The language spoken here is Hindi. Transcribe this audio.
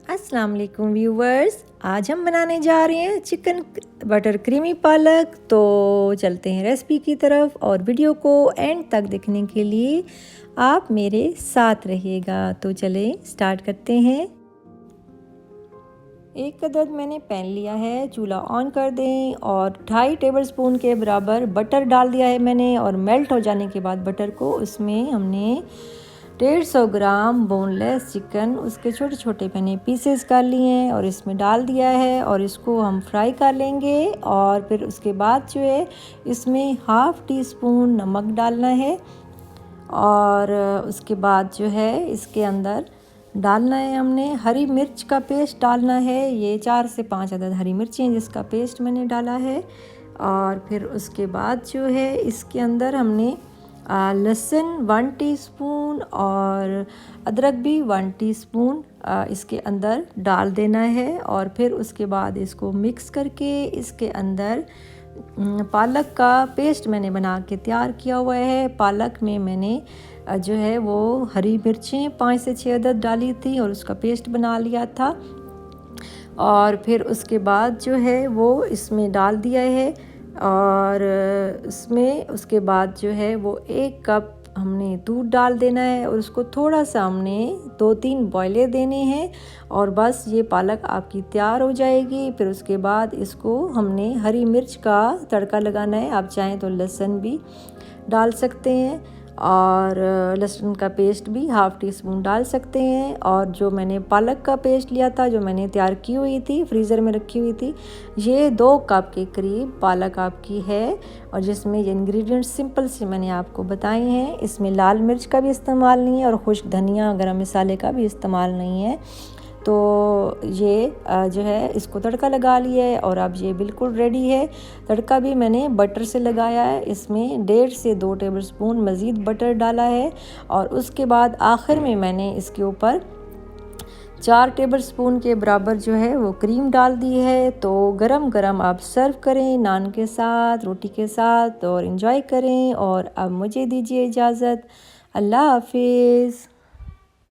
अस्सलाम वालेकुम व्यूवर्स, आज हम बनाने जा रहे हैं चिकन बटर क्रीमी पालक। तो चलते हैं रेसिपी की तरफ और वीडियो को एंड तक देखने के लिए आप मेरे साथ रहिएगा। तो चलें स्टार्ट करते हैं। एक अदद मैंने पैन लिया है, चूल्हा ऑन कर दें और 2.5 टेबलस्पून के बराबर बटर डाल दिया है मैंने। और मेल्ट हो जाने के बाद बटर को उसमें हमने 150 ग्राम बोनलेस चिकन उसके छोटे छोटे मैंने पीसेस कर लिए हैं और इसमें डाल दिया है और इसको हम फ्राई कर लेंगे। और फिर उसके बाद जो है इसमें 1/2 टीस्पून नमक डालना है और उसके बाद जो है इसके अंदर डालना है हमने हरी मिर्च का पेस्ट डालना है। ये 4 से 5 अदद हरी मिर्चें जिसका पेस्ट मैंने डाला है। और फिर उसके बाद जो है इसके अंदर हमने लहसुन 1 टीस्पून और अदरक भी 1 टीस्पून इसके अंदर डाल देना है। और फिर उसके बाद इसको मिक्स करके इसके अंदर पालक का पेस्ट मैंने बना के तैयार किया हुआ है। पालक में मैंने जो है वो हरी मिर्चें 5 से 6 अदद डाली थी और उसका पेस्ट बना लिया था। और फिर उसके बाद जो है वो इसमें डाल दिया है और इसमें उसके बाद जो है वो 1 कप हमने दूध डाल देना है और उसको थोड़ा सा हमने 2-3 बॉयलें देने हैं और बस ये पालक आपकी तैयार हो जाएगी। फिर उसके बाद इसको हमने हरी मिर्च का तड़का लगाना है। आप चाहें तो लहसुन भी डाल सकते हैं और लहसुन का पेस्ट भी 1/2 टीस्पून डाल सकते हैं। और जो मैंने पालक का पेस्ट लिया था, जो मैंने तैयार की हुई थी, फ्रीज़र में रखी हुई थी, ये 2 कप के करीब पालक आपकी है। और जिसमें ये इंग्रेडिएंट्स सिंपल से मैंने आपको बताए हैं। इसमें लाल मिर्च का भी इस्तेमाल नहीं है और खुश्क धनिया गरम मसाले का भी इस्तेमाल नहीं है। तो ये जो है इसको तड़का लगा लिया है और अब ये बिल्कुल रेडी है। तड़का भी मैंने बटर से लगाया है, इसमें 1.5 से 2 टेबलस्पून मज़ीद बटर डाला है। और उसके बाद आखिर में मैंने इसके ऊपर 4 टेबलस्पून के बराबर जो है वो क्रीम डाल दी है। तो गरम गरम आप सर्व करें नान के साथ, रोटी के साथ और एंजॉय करें। और अब मुझे दीजिए इजाज़त। अल्लाह हाफिज़।